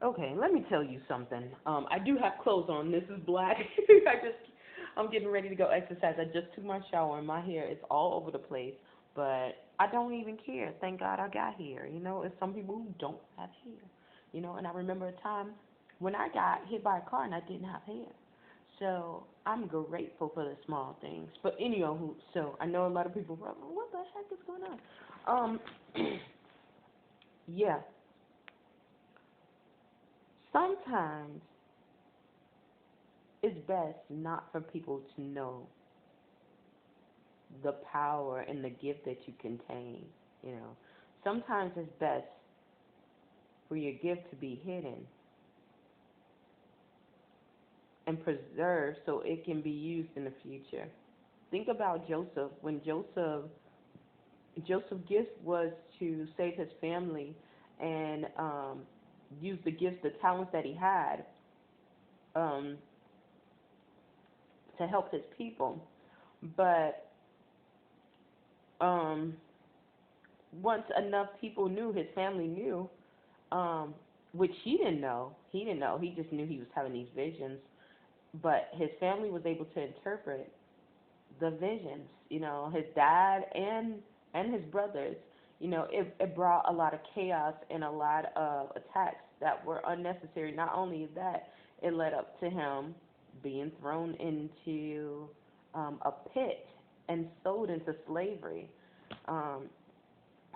Okay, let me tell you something. I do have clothes on. This is black. I'm getting ready to go exercise. I just took my shower and my hair is all over the place, but I don't even care. Thank God I got hair. You know, it's some people who don't have hair. You know, and I remember a time when I got hit by a car and I didn't have hair. So I'm grateful for the small things. But anyway, so I know a lot of people were like, what the heck is going on? Yeah. Sometimes it's best not for people to know the power and the gift that you contain. You know, sometimes it's best for your gift to be hidden and preserved so it can be used in the future. Think about Joseph. When Joseph's gift was to save his family and use the gifts, the talents that he had um, to help his people. But um, once enough people knew, his family knew, um, which he didn't know. He just knew he was having these visions. But his family was able to interpret the visions. You know, his dad and his brothers. You know, it brought a lot of chaos and a lot of attacks that were unnecessary. Not only that, it led up to him being thrown into a pit and sold into slavery. Um,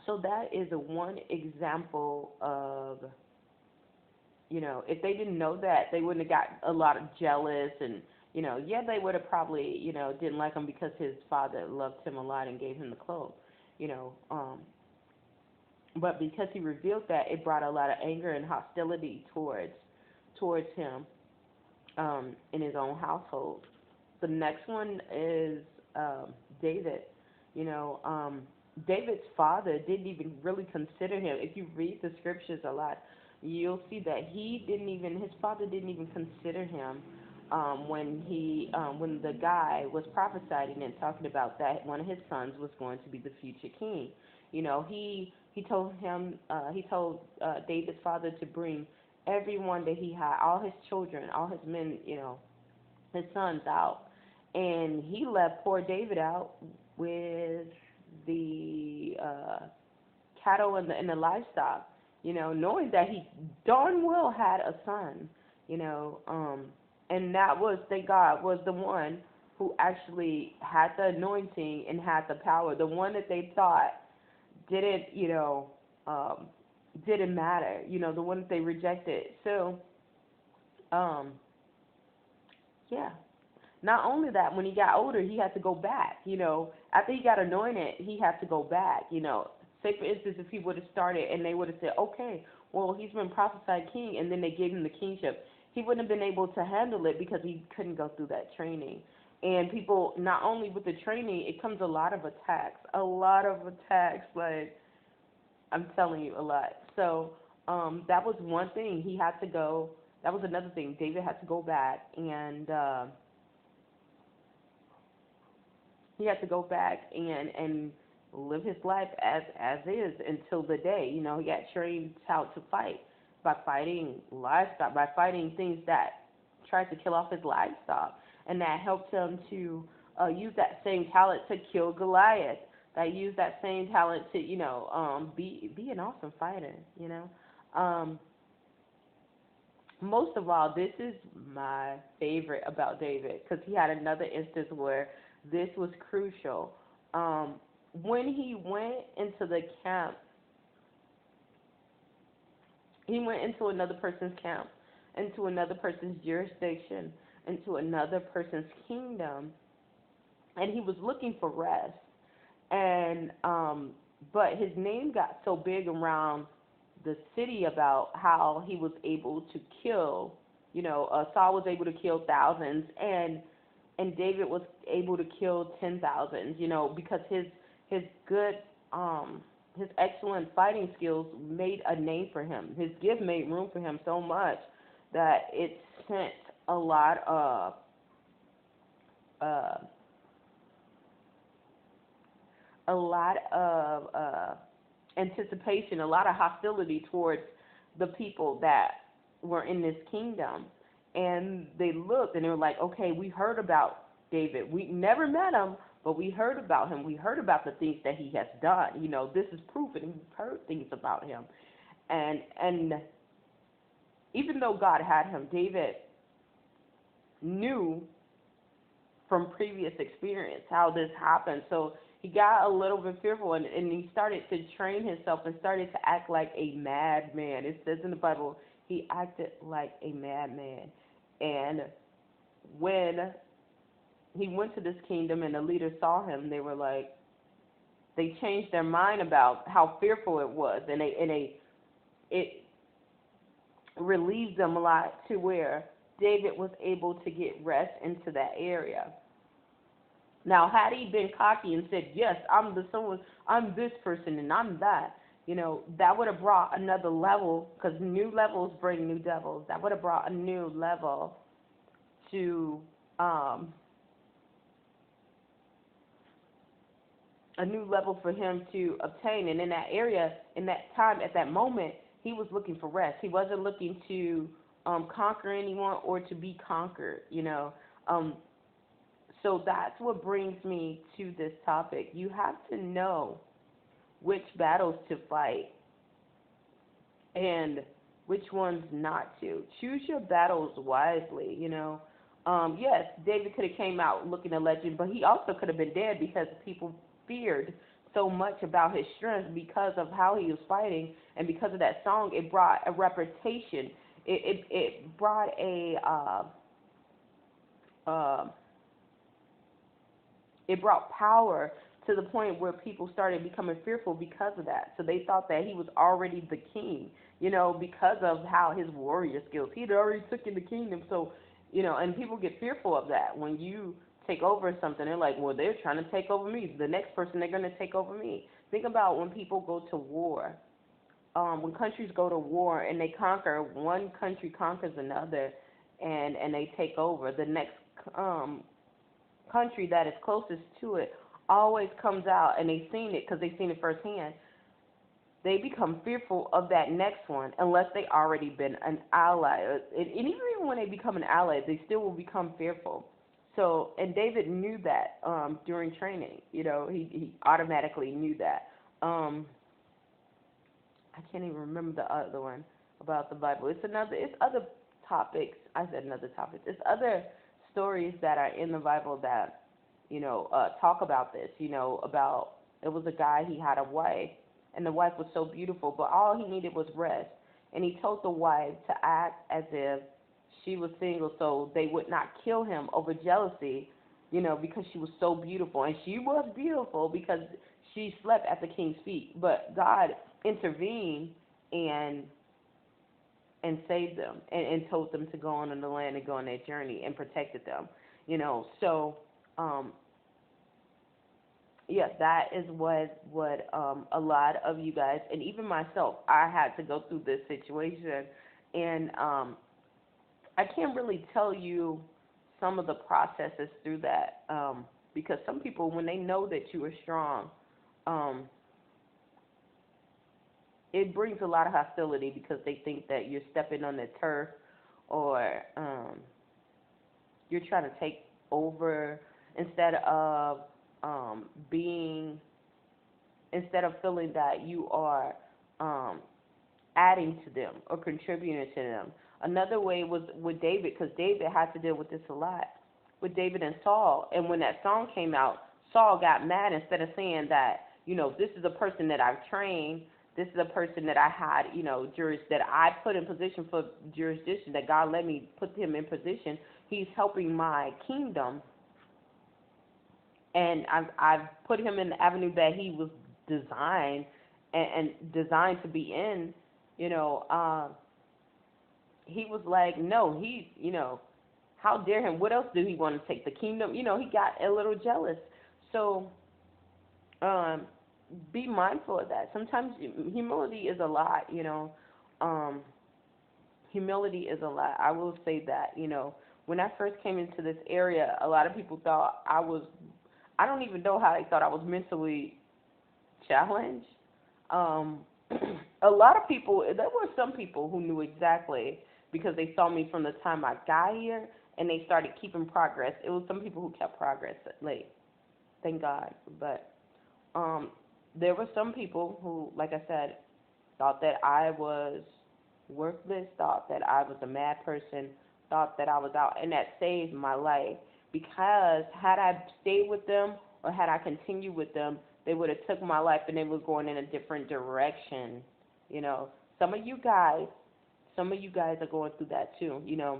so that is a one example of, you know, if they didn't know that, they wouldn't have got a lot of jealous and, you know, yeah, they would have probably, you know, didn't like him because his father loved him a lot and gave him the clothes, you know. But because he revealed that, it brought a lot of anger and hostility towards him in his own household. The next one is David. You know, David's father didn't even really consider him. If you read the scriptures a lot, you'll see that his father didn't even consider him when the guy was prophesying and talking about that one of his sons was going to be the future king. You know, he told David's father to bring everyone that he had, all his children, all his men, you know, his sons out, and he left poor David out with the cattle and the livestock, you know, knowing that he darn well had a son, you know, and that was, thank God, was the one who actually had the anointing and had the power, the one that they thought didn't, you know, um, didn't matter, you know, the one that they rejected. So, um, yeah, not only that, when he got older, he had to go back. You know, after he got anointed, he had to go back. You know, say for instance, if he would have started and they would have said, okay, well, he's been prophesied king, and then they gave him the kingship, he wouldn't have been able to handle it because he couldn't go through that training. And people, not only with the training, it comes a lot of attacks. Like, I'm telling you, a lot. So that was one thing he had to go. That was another thing. David had to go back and. He had to go back and live his life as is until the day. You know, he got trained how to fight by fighting livestock, by fighting things that tried to kill off his livestock, and that helped him to use that same talent to kill Goliath. That used that same talent to, you know, be an awesome fighter. You know, most of all, this is my favorite about David because he had another instance where this was crucial. Um, when he went into the camp, he went into another person's camp, into another person's jurisdiction, into another person's kingdom, and he was looking for rest. And but his name got so big around the city about how he was able to kill, you know, Saul was able to kill thousands, and David was able to kill 10,000, you know, because his good his excellent fighting skills made a name for him. His gift made room for him so much that it sent a lot of uh, a lot of anticipation, a lot of hostility towards the people that were in this kingdom, and they looked and they were like, okay, we heard about David. We never met him, but we heard about him. We heard about the things that he has done. You know, this is proof, and we've heard things about him. And even though God had him, David knew from previous experience how this happened. So he got a little bit fearful, and he started to train himself and started to act like a madman. It says in the Bible, he acted like a madman. And when he went to this kingdom and the leaders saw him, they were like, they changed their mind about how fearful it was, and it relieved them a lot to where David was able to get rest into that area. Now, had he been cocky and said, yes, I'm this person and I'm that, you know, that would have brought another level, because new levels bring new devils. That would have brought a new level to a new level for him to obtain. And in that area, in that time, at that moment, he was looking for rest. He wasn't looking to conquer anyone or to be conquered, you know. So that's what brings me to this topic. You have to know which battles to fight and which ones not to. Choose your battles wisely, you know. Yes, David could have came out looking a legend, but he also could have been dead because people feared so much about his strength because of how he was fighting, and because of that song, it brought a reputation. It brought it brought power to the point where people started becoming fearful because of that. So they thought that he was already the king, you know, because of how his warrior skills. He had already taken the kingdom, so, you know, and people get fearful of that. When you take over something, they're like, well, they're trying to take over me. The next person, they're going to take over me. Think about when people go to war. When countries go to war and they conquer, one country conquers another, and they take over. The next country that is closest to it always comes out, and they've seen it because they've seen it firsthand. They become fearful of that next one unless they already been an ally. And even when they become an ally, they still will become fearful. So, and David knew that during training. You know, he automatically knew that. I can't even remember the other one about the Bible. It's other topics. I said another topic. It's other stories that are in the Bible that, you know, talk about this. You know, about, it was a guy, he had a wife, and the wife was so beautiful, but all he needed was rest. And he told the wife to act as if she was single so they would not kill him over jealousy, you know, because she was so beautiful. And she was beautiful because she slept at the king's feet. But God intervened and saved them, and told them to go on in the land and go on their journey, and protected them, you know. So yeah, that is what a lot of you guys, and even myself, I had to go through this situation. And I can't really tell you some of the processes through that, because some people, when they know that you are strong, it brings a lot of hostility because they think that you're stepping on their turf, or you're trying to take over instead of feeling that you are adding to them or contributing to them. Another way was with David, because David had to deal with this a lot, with David and Saul. And when that song came out, Saul got mad. Instead of saying that, you know, this is a person that I've trained, this is a person that I had, you know, that I put in position for jurisdiction, that God let me put him in position. He's helping my kingdom, and I've put him in the avenue that he was designed and designed to be in, you know. He was like, no, you know, how dare him? What else do he want to take? The kingdom? You know, he got a little jealous. So be mindful of that. Sometimes humility is a lot, you know. Humility is a lot. I will say that, you know, when I first came into this area, a lot of people thought I don't even know how they thought I was mentally challenged. A lot of people, there were some people who knew exactly because they saw me from the time I got here, and they started keeping progress. It was some people who kept progress late, thank God. But um, there were some people who, like I said, thought that I was worthless, thought that I was a mad person, thought that I was out, and that saved my life. Because had I stayed with them or had I continued with them, they would have took my life and they were going in a different direction. You know, some of you guys, some of you guys are going through that too. You know,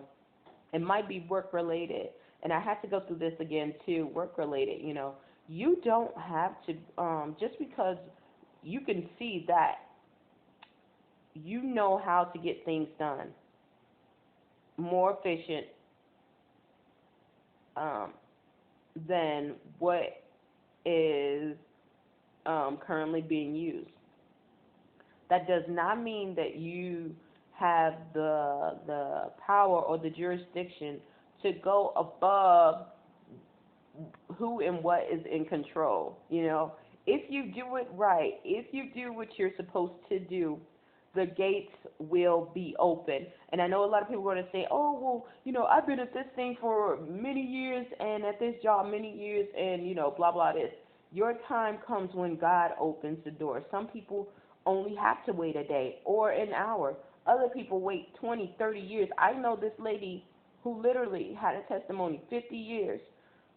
it might be work related, and I had to go through this again too, work related. You know, you don't have to just because you can see that you know how to get things done more efficient um, than what is currently being used. That does not mean that you have the power or the jurisdiction to go above who and what is in control. You know, if you do it right, if you do what you're supposed to do, the gates will be open. And I know a lot of people are going to say, oh, well, you know, I've been at this thing for many years and at this job many years and, you know, blah, blah, this. Your time comes when God opens the door. Some people only have to wait a day or an hour. Other people wait 20, 30 years. I know this lady who literally had a testimony 50 years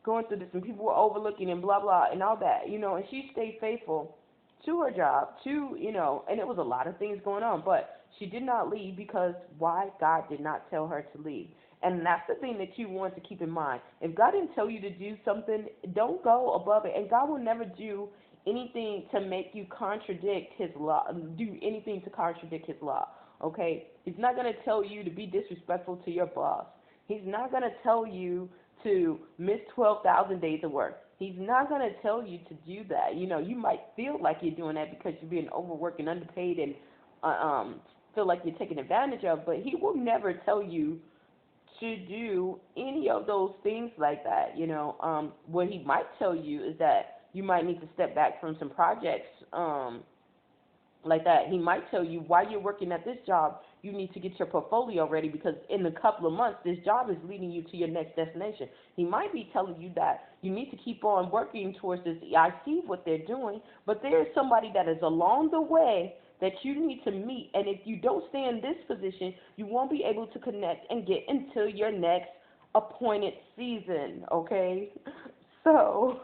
going through this, and people were overlooking and blah, blah, and all that, you know, and she stayed faithful to her job, to, you know, and it was a lot of things going on, but she did not leave because why? God did not tell her to leave. And that's the thing that you want to keep in mind. If God didn't tell you to do something, don't go above it. And God will never do anything to make you contradict his law, do anything to contradict his law, okay? He's not going to tell you to be disrespectful to your boss. He's not going to tell you to miss 12,000 days of work. He's not going to tell you to do that. You know, you might feel like you're doing that because you're being overworked and underpaid and feel like you're taken advantage of, but he will never tell you to do any of those things like that. You know, what he might tell you is that you might need to step back from some projects like that. He might tell you while you're working at this job, you need to get your portfolio ready because in a couple of months, this job is leading you to your next destination. He might be telling you that you need to keep on working towards this. I see what they're doing, but there is somebody that is along the way that you need to meet. And if you don't stay in this position, you won't be able to connect and get into your next appointed season, okay? So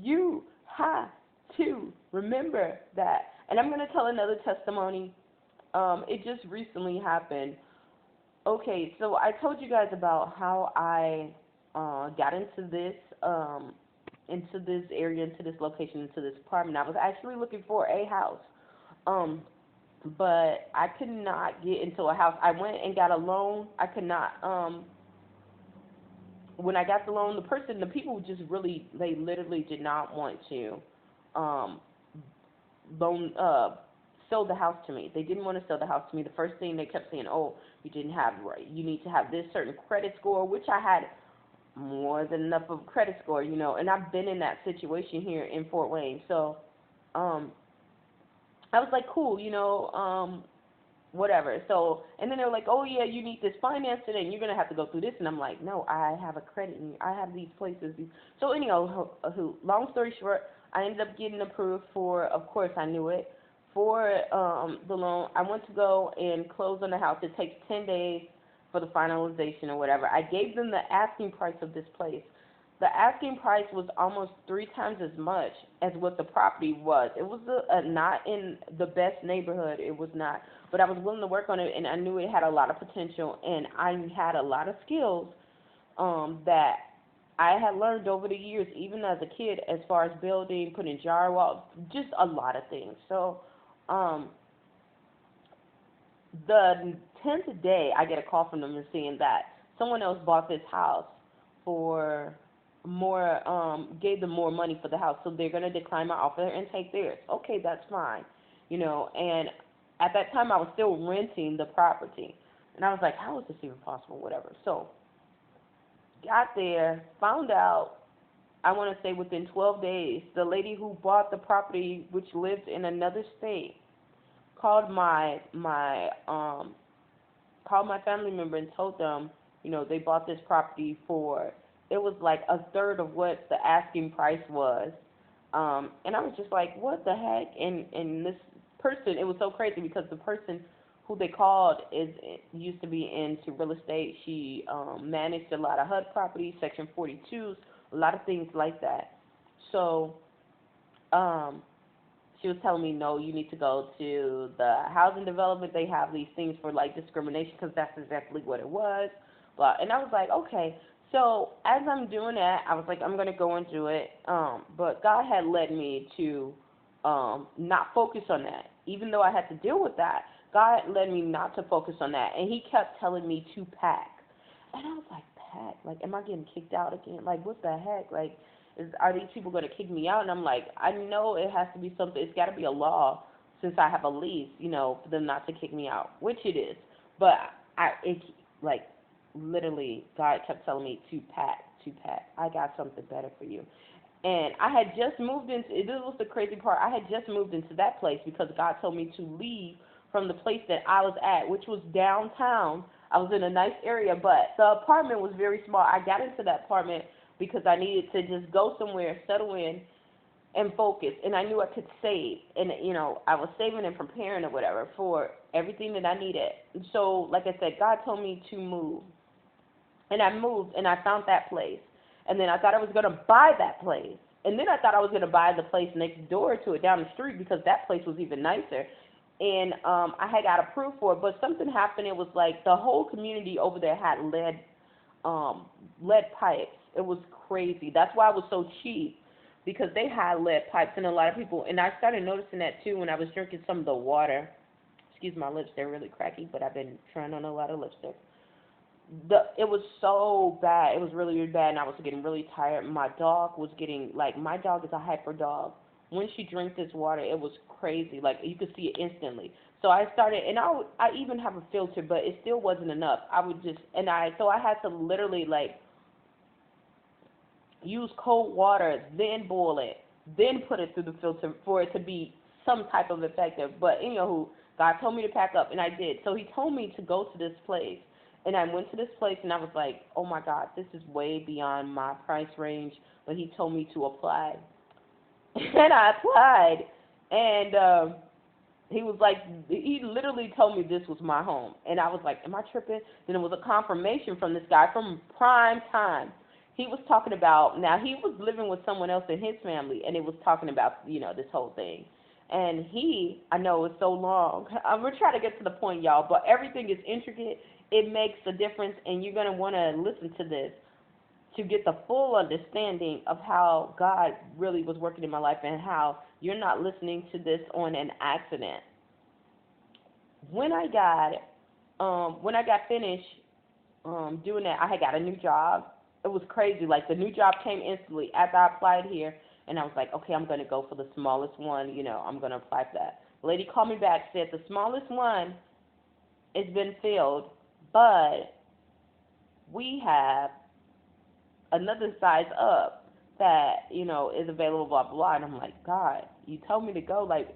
you have to remember that. And I'm going to tell another testimony. It just recently happened. Okay, so I told you guys about how I got into this area, into this location, into this apartment. I was actually looking for a house, but I could not get into a house. I went and got a loan. I could not. When I got the loan, the people just really, they literally did not want to um, loan sell the house to me. They didn't want to sell the house to me. The first thing they kept saying, oh, you didn't have right. You need to have this certain credit score, which I had more than enough of a credit score, you know, and I've been in that situation here in Fort Wayne. So I was like, cool, you know, whatever. So, and then they were like, oh, yeah, you need this financing, and you're going to have to go through this. And I'm like, no, I have a credit, and I have these places. So, anyhow, long story short, I ended up getting approved for, of course, I knew it, for the loan. I went to go and close on the house. It takes 10 days for the finalization or whatever. I gave them the asking price of this place. The asking price was almost 3 times as much as what the property was. It was not in the best neighborhood. It was not. But I was willing to work on it, and I knew it had a lot of potential, and I had a lot of skills that I had learned over the years, even as a kid, as far as building, putting jar walls, just a lot of things. So the 10th day, I get a call from them and saying that someone else bought this house for more, gave them more money for the house, so they're going to decline my offer and take theirs. Okay, that's fine, you know, and at that time I was still renting the property, and I was like, how is this even possible, whatever. So got there, found out, I want to say within 12 days, the lady who bought the property, which lived in another state, called my called my family member and told them, they bought this property for, it was like a third of what the asking price was. And I was just like, what the heck? And this person, it was so crazy because the person who they called used to be into real estate. She managed a lot of HUD properties, Section 42s, a lot of things like that. So um, she was telling me, no, you need to go to the housing development. They have these things for like discrimination because that's exactly what it was. Blah. And I was like, okay. So as I'm doing that, I was like, I'm gonna go and do it. But God had led me to not focus on that, even though I had to deal with that. God led me not to focus on that, and He kept telling me to pack. And I was like, pack? Like, am I getting kicked out again? Like, what the heck? Like, are these people going to kick me out? And I'm like, I know it has to be something. It's got to be a law since I have a lease, for them not to kick me out, which it is. But like, literally, God kept telling me to pack, to pack. I got something better for you. And I had just moved into, this was the crazy part, I had just moved into that place because God told me to leave from the place that I was at, which was downtown. I was in a nice area, but the apartment was very small. I got into that apartment because I needed to just go somewhere, settle in, and focus. And I knew I could save. And, I was saving and preparing or whatever for everything that I needed. So, like I said, God told me to move. And I moved, and I found that place. And then I thought I was going to buy that place. And then I thought I was going to buy the place next door to it down the street because that place was even nicer. And I had got approved for it, but something happened. It was like the whole community over there had lead pipes. It was crazy. That's why it was so cheap, because they had lead pipes, and a lot of people. And I started noticing that too when I was drinking some of the water. Excuse my lips, they're really cracky, but I've been trying on a lot of lipstick. It was so bad. It was really, really bad, and I was getting really tired. My dog was getting, like, my dog is a hyper dog. When she drank this water, it was crazy. Like, you could see it instantly. So I started, and I even have a filter, but it still wasn't enough. I would just, so I had to literally, like, use cold water, then boil it, then put it through the filter for it to be some type of effective. But anywho, God told me to pack up, and I did. So He told me to go to this place. And I went to this place, and I was like, oh, my God, this is way beyond my price range. But He told me to apply. And I applied. And He was like, He literally told me this was my home. And I was like, am I tripping? Then it was a confirmation from this guy from prime time. He was talking about, now he was living with someone else in his family, and it was talking about, this whole thing. And I know it's so long. We're trying to get to the point, y'all, but everything is intricate. It makes a difference, and you're going to want to listen to this to get the full understanding of how God really was working in my life and how you're not listening to this on an accident. When I got finished doing that, I had got a new job. It was crazy. Like, the new job came instantly after I applied here, and I was like, okay, I'm going to go for the smallest one. I'm going to apply for that. The lady called me back, said the smallest one has been filled, but we have another size up that, is available, blah, blah, blah. And I'm like, God, you told me to go. Like,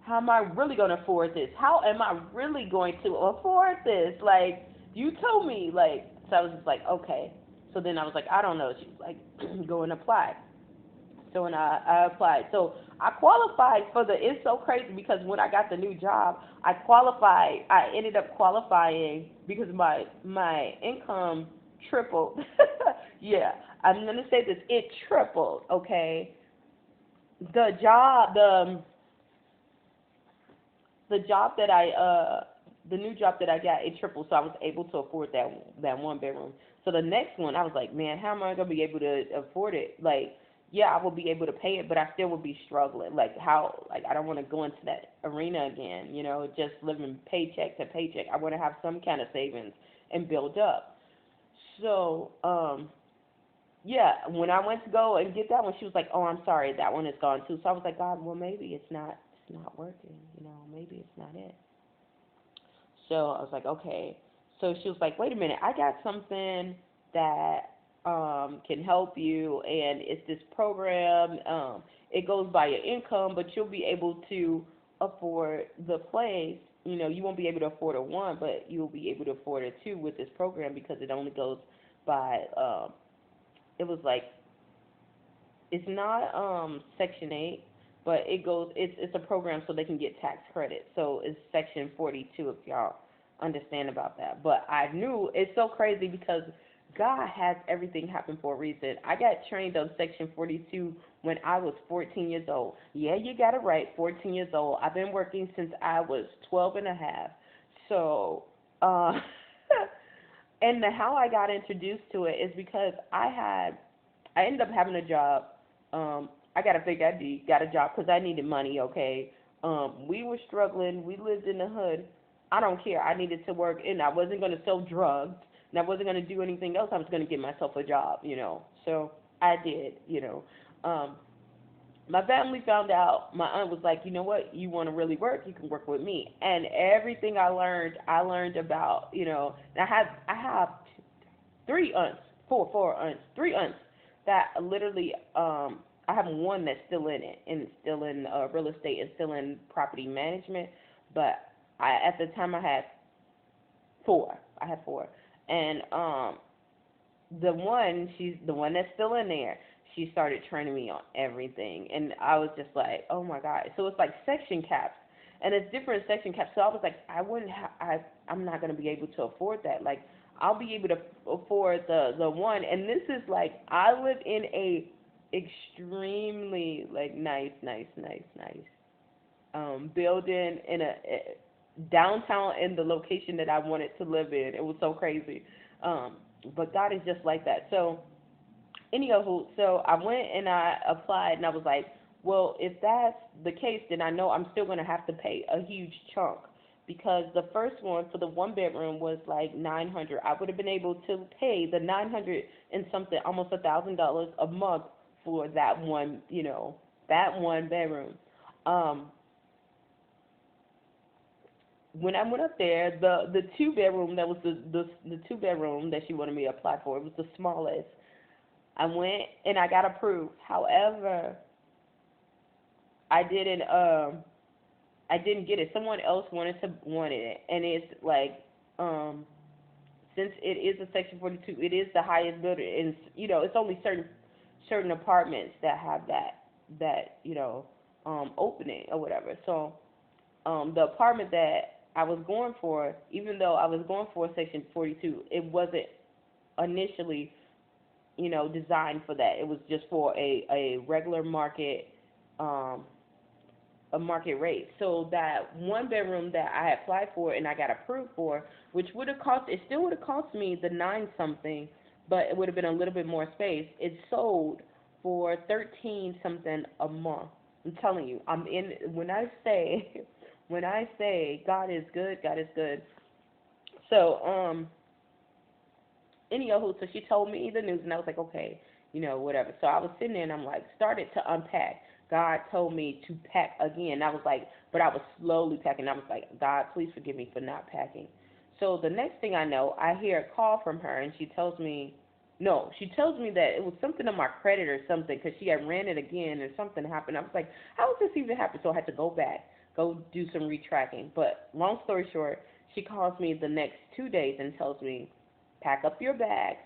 how am I really going to afford this? How am I really going to afford this? Like, you told me, like, so I was just like, okay. So then I was like, I don't know. She was like, go and apply. So when I applied, so I qualified for it's so crazy because when I got the new job, I ended up qualifying because my income tripled. Yeah, I'm gonna say this, it tripled, okay? The job, the job that the new job that I got, it tripled, so I was able to afford that one bedroom. So the next one, I was like, man, how am I gonna be able to afford it? Like, yeah, I will be able to pay it, but I still would be struggling. Like, I don't want to go into that arena again, just living paycheck to paycheck. I want to have some kind of savings and build up. So, yeah, when I went to go and get that one, she was like, oh, I'm sorry, that one is gone too. So I was like, God, well, maybe it's not working, maybe it's not it. So I was like, okay. So she was like, wait a minute, I got something that can help you, and it's this program. It goes by your income, but you'll be able to afford the place you won't be able to afford a one, but you'll be able to afford a two with this program because it only goes by. It was like it's not Section 8, but it goes. It's a program so they can get tax credit. So it's Section 42 if y'all understand about that. But I knew it's so crazy because God has everything happen for a reason. I got trained on Section 42 when I was 14 years old. Yeah, you got it right, 14 years old. I've been working since I was 12 and a half. So, and how I got introduced to it is because I ended up having a job. I got a fake ID, got a job because I needed money. Okay. We were struggling. We lived in the hood. I don't care. I needed to work, and I wasn't going to sell drugs, and I wasn't going to do anything else. I was going to get myself a job. So I did. My family found out. My aunt was like, you know what? You want to really work? You can work with me. And everything I learned about. I have three aunts, four aunts, three aunts that literally I have one that's still in it and still in real estate and still in property management, but at the time I had four. I had four, and she's the one that's still in there. She started training me on everything, and I was just like, oh my god. So it's like section caps, and it's different section caps. So I was like, I'm not gonna be able to afford that. Like, I'll be able to afford the one, and this is like I live in a extremely like nice building in a downtown in the location that I wanted to live in. It was so crazy. But God is just like that. So anywho, so I went and I applied and I was like, well, if that's the case, then I know I'm still gonna have to pay a huge chunk because the first one for the one bedroom was like 900. I would have been able to pay the 900 and something, almost $1,000 a month for that one bedroom. Um, when I went up there, the two bedroom that was the two bedroom that she wanted me to apply for, it was the smallest. I went and I got approved. However, I didn't I didn't get it. Someone else wanted it, and it's like since it is a Section 42, it is the highest builder, and it's only certain apartments that have that opening or whatever. So the apartment that I was going for, even though I was going for Section 42, it wasn't initially designed for that. It was just for a regular market um, a market rate. So that one bedroom that I applied for and I got approved for, which would have cost, it still would have cost me the nine something, but it would have been a little bit more space. It sold for 13 something a month. I'm telling you, I'm in. When I say, when I say God is good, God is good. So anywho, so she told me the news, and I was like, okay, whatever. So I was sitting there, and I'm like, started to unpack. God told me to pack again. I was like, but I was slowly packing. I was like, God, please forgive me for not packing. So the next thing I know, I hear a call from her, and she tells me, no, she tells me that it was something on my credit or something because she had ran it again and something happened. I was like, how did this even happen? So I had to go back, go do some retracking. But long story short, she calls me the next 2 days and tells me, pack up your bags.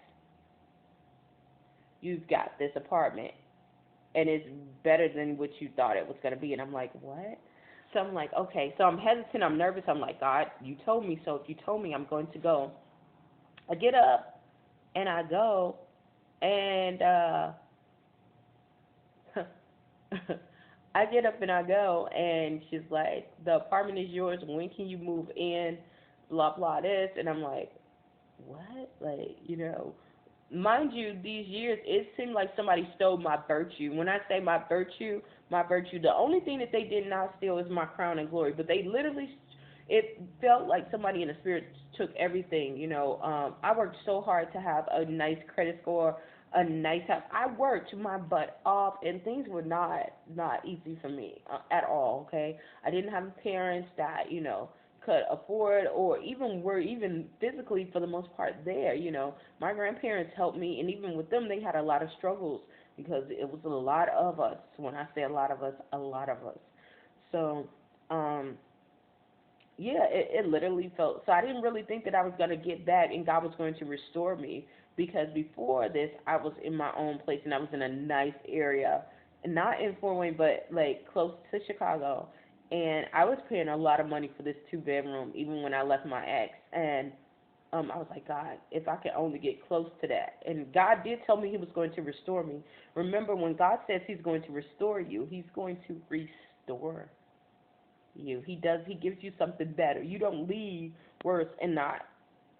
You've got this apartment, and it's better than what you thought it was going to be. And I'm like, what? So I'm like, okay. So I'm hesitant. I'm nervous. I'm like, God, you told me so. If you told me, I'm going to go. I get up, and I go, and I get up and I go, and she's like, the apartment is yours. When can you move in? Blah, blah, this. And I'm like, what? Like, mind you, these years, it seemed like somebody stole my virtue. When I say my virtue, the only thing that they did not steal is my crown and glory. But they literally, it felt like somebody in the spirit took everything. I worked so hard to have a nice credit score, a nice house. I worked my butt off, and things were not easy for me at all. Okay, I didn't have parents that could afford or even were even physically for the most part there. My grandparents helped me, and even with them, they had a lot of struggles because it was a lot of us. When I say a lot of us, a lot of us. So, yeah, it literally felt so. I didn't really think that I was going to get back and God was going to restore me, because before this I was in my own place and I was in a nice area, not in Fort Wayne but like close to Chicago, and I was paying a lot of money for this two bedroom even when I left my ex. And I was like, God, if I could only get close to that. And God did tell me He was going to restore me. Remember, when God says He's going to restore you, He's going to restore you. He does. He gives you something better. You don't leave worse and not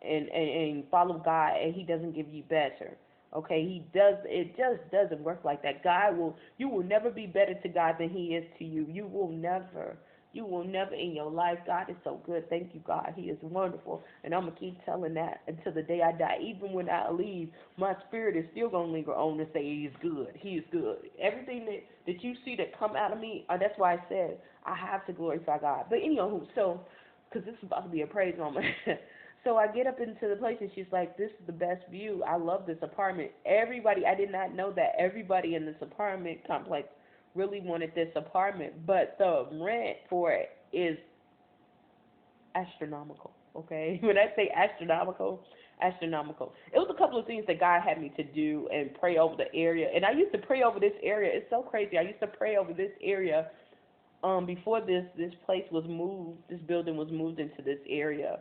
and follow God, and He doesn't give you better. Okay, He does. It just doesn't work like that. God will. You will never be better to God than He is to you. You will never. You will never in your life. God is so good. Thank you, God. He is wonderful, and I'm gonna keep telling that until the day I die. Even when I leave, my spirit is still gonna linger on and say He's good. He is good. Everything that you see that come out of me, that's why I said I have to glorify God. But anywho, so because this is about to be a praise moment. So I get up into the place and she's like, "This is the best view. I love this apartment." Everybody, I did not know that everybody in this apartment complex really wanted this apartment, but the rent for it is astronomical. Okay, when I say astronomical, astronomical. It was a couple of things that God had me to do and pray over the area, and I used to pray over this area. It's so crazy. I used to pray over this area before this place was moved. This building was moved into this area.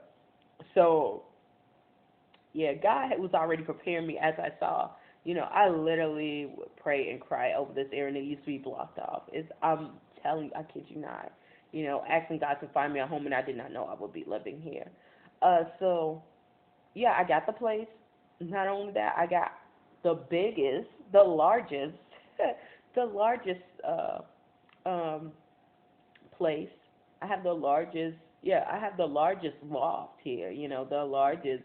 So yeah, God was already preparing me as I saw. I literally would pray and cry over this area, and it used to be blocked off. I'm telling you, I kid you not. Asking God to find me a home, and I did not know I would be living here. So yeah, I got the place. Not only that, I got the biggest, the largest, the largest um, place. I have the largest, yeah, I have the largest loft here. The largest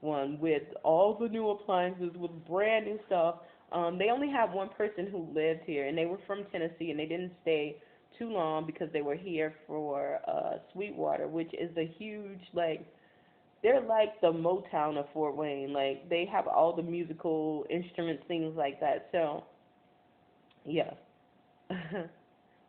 one with all the new appliances, with brand new stuff. They only have one person who lived here, and they were from Tennessee, and they didn't stay too long because they were here for Sweetwater, which is a huge, like, they're like the Motown of Fort Wayne. Like, they have all the musical instruments, things like that. So, yeah.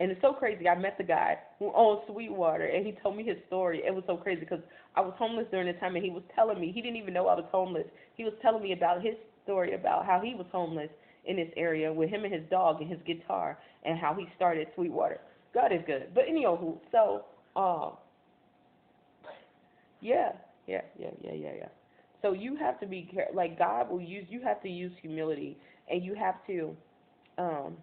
And it's so crazy. I met the guy who owns Sweetwater, and he told me his story. It was so crazy because I was homeless during the time, and he was telling me, he didn't even know I was homeless. He was telling me about his story about how he was homeless in this area with him and his dog and his guitar, and how he started Sweetwater. God is good. But anywho, so yeah, yeah. So you have to be like, God will use. You have to use humility, and you have to um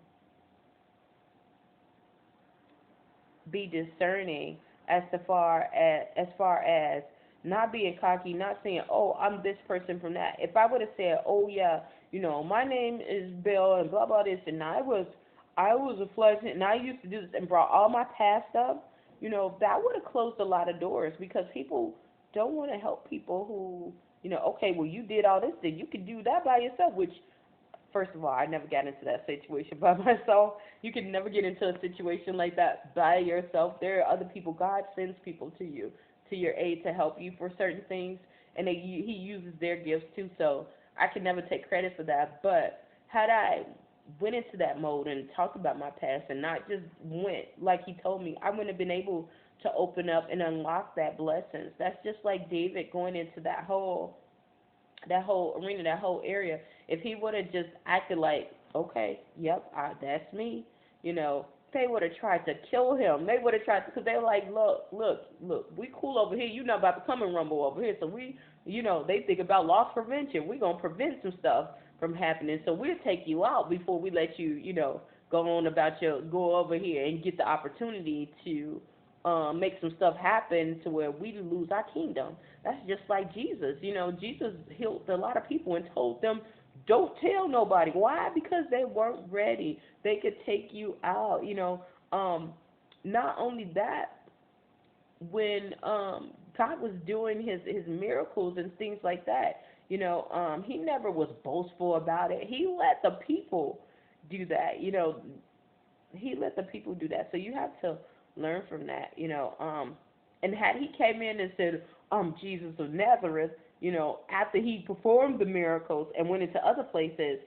be discerning as far as not being cocky, not saying, "Oh, I'm this person from that." If I would have said, "Oh yeah, my name is Bill and blah blah this," and I was a flesh and I used to do this and brought all my past up, that would have closed a lot of doors, because people don't want to help people who, okay, well, you did all this, then you could do that by yourself, which, first of all, I never got into that situation by myself. You can never get into a situation like that by yourself. There are other people. God sends people to you, to your aid, to help you for certain things, and He uses their gifts too. So I can never take credit for that. But had I went into that mode and talked about my past and not just went like He told me, I wouldn't have been able to open up and unlock that blessings. That's just like David going into that whole arena, that whole area. If he would have just acted like, okay, yep, that's me, they would have tried to kill him. They would have tried to, because they were like, look, we cool over here. You not about to come and rumble over here. So they think about loss prevention. We gonna prevent some stuff from happening. So we'll take you out before we let you, go on about go over here and get the opportunity to make some stuff happen to where we lose our kingdom. That's just like Jesus. Jesus healed a lot of people and told them, don't tell nobody. Why? Because they weren't ready. They could take you out. Not only that, when God was doing his miracles and things like that, he never was boastful about it. He let the people do that. He let the people do that. So you have to learn from that. And had he came in and said, Jesus of Nazareth, after he performed the miracles and went into other places,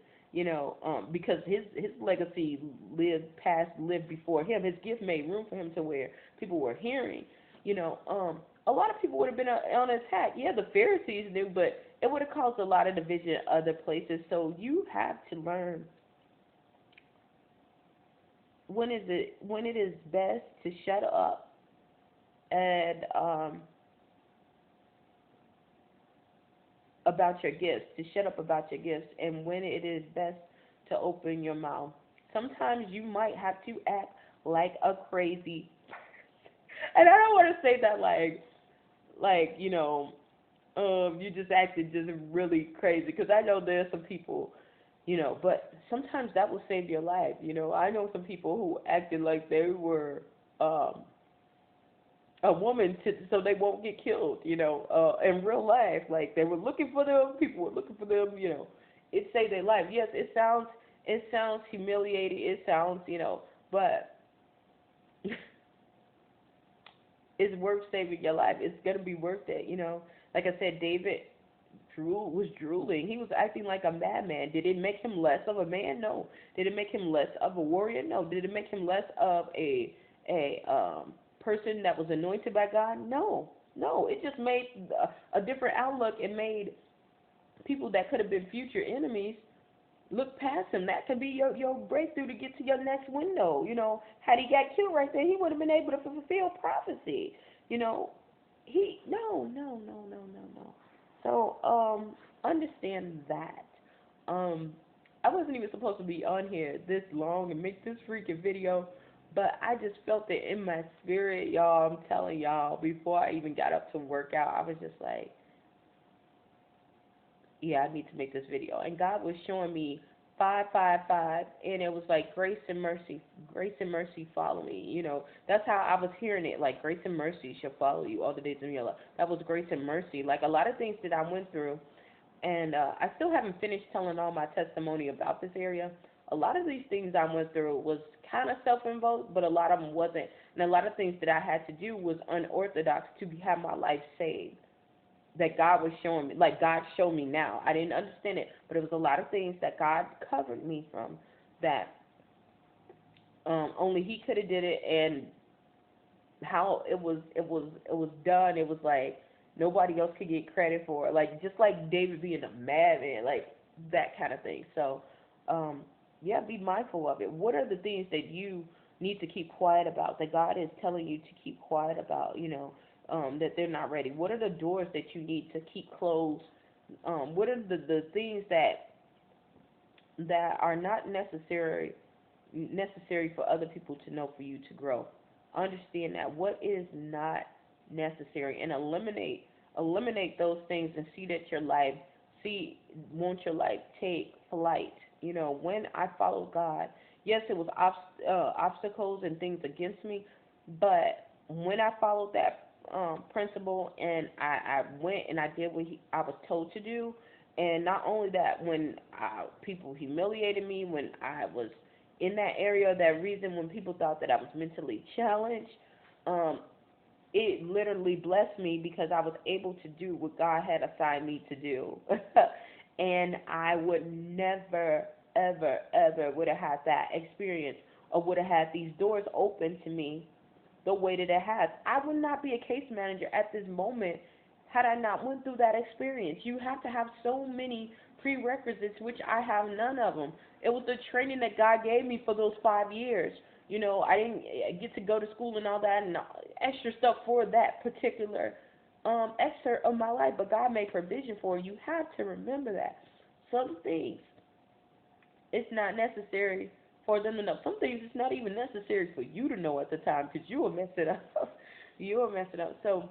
because his legacy lived before him. His gift made room for him to where people were hearing. A lot of people would have been on attack. Yeah, the Pharisees knew, but it would have caused a lot of division other places. So you have to learn when it is best to shut up and about your gifts, to shut up about your gifts, and when it is best to open your mouth. Sometimes you might have to act like a crazy and I don't want to say that like you just acted just really crazy because I know there's some people, but sometimes that will save your life. I know some people who acted like they were um a woman so they won't get killed, in real life. Like they were looking for them, people were looking for them, it saved their life. Yes, it sounds humiliating, it sounds, but it's worth saving your life. It's gonna be worth it. Like I said, David was drooling. He was acting like a madman. Did it make him less of a man? No. Did it make him less of a warrior? No. Did it make him less of a person that was anointed by God? No. No. It just made a different outlook. It made people that could have been future enemies look past him. That could be your breakthrough to get to your next window. Had he got killed right there, he would have been able to fulfill prophecy. You know, he no. So understand that. I wasn't even supposed to be on here this long and make this freaking video, but I just felt it in my spirit, y'all. I'm telling y'all, before I even got up to work out, I was just like, yeah, I need to make this video. And God was showing me 555, and it was like grace and mercy follow me. That's how I was hearing it. Like grace and mercy shall follow you all the days of your life. That was grace and mercy. Like a lot of things that I went through, and I still haven't finished telling all my testimony about this area. A lot of these things I went through was kind of self-invoked, but a lot of them wasn't. And a lot of things that I had to do was unorthodox to have my life saved, that God was showing me, like God showed me now. I didn't understand it, but it was a lot of things that God covered me from that only He could have did it, and how it was done. It was like nobody else could get credit for it. Like just like David being a madman, like that kind of thing. So, yeah, be mindful of it. What are the things that you need to keep quiet about, that God is telling you to keep quiet about? That they're not ready. What are the doors that you need to keep closed? What are the things that are not necessary for other people to know for you to grow? Understand that what is not necessary, and eliminate those things, and see that your life see won't your life take flight. When I followed God, yes, it was obstacles and things against me, but when I followed that principle, and I went and I did what I was told to do, and not only that, when people humiliated me, when I was in that area, that reason, when people thought that I was mentally challenged, um, it literally blessed me because I was able to do what God had assigned me to do. And I would never, ever, ever would have had that experience, or would have had these doors open to me the way that it has. I would not be a case manager at this moment had I not went through that experience. You have to have so many prerequisites, which I have none of them. It was the training that God gave me for those 5 years. I didn't get to go to school and all that and extra stuff for that particular excerpt of my life, but God made provision for it. You have to remember that. Some things, it's not necessary for them to know. Some things it's not even necessary for you to know at the time, because you will mess it up. You will mess it up. So,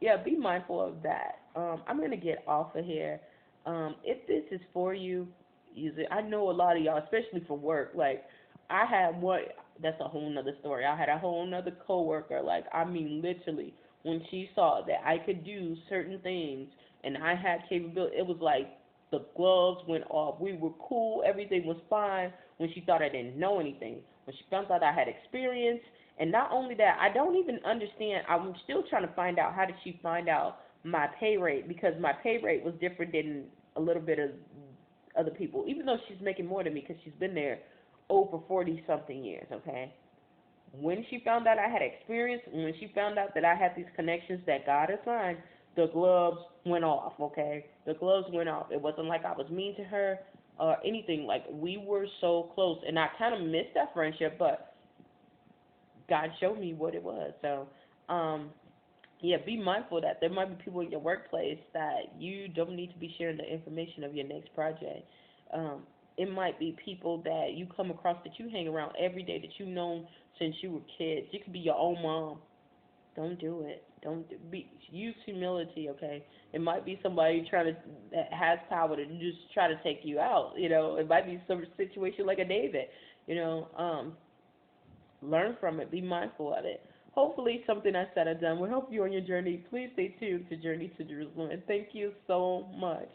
yeah, be mindful of that. I'm going to get off of here. If this is for you, use it. I know a lot of y'all, especially for work, like, I had one, that's a whole nother story. I had a whole nother coworker, like, I mean, literally, when she saw that I could do certain things and I had capability, it was like the gloves went off. We were cool. Everything was fine when she thought I didn't know anything. When she found out I had experience, and not only that, I don't even understand. I'm still trying to find out, how did she find out my pay rate, because my pay rate was different than a little bit of other people, even though she's making more than me because she's been there over 40-something years, okay? When she found out I had experience, when she found out that I had these connections that God assigned, the gloves went off, okay? The gloves went off. It wasn't like I was mean to her or anything. Like, we were so close, and I kind of missed that friendship, but God showed me what it was. So, um, yeah, be mindful that there might be people in your workplace that you don't need to be sharing the information of your next project. Um, it might be people that you come across that you hang around every day that you've known since you were kids. It could be your own mom. Don't do it. Be use humility, okay? It might be somebody trying to that has power to just try to take you out. It might be some situation like a David. Learn from it. Be mindful of it. Hopefully, something I said or done will help you on your journey. Please stay tuned to Journey to Jerusalem, and thank you so much.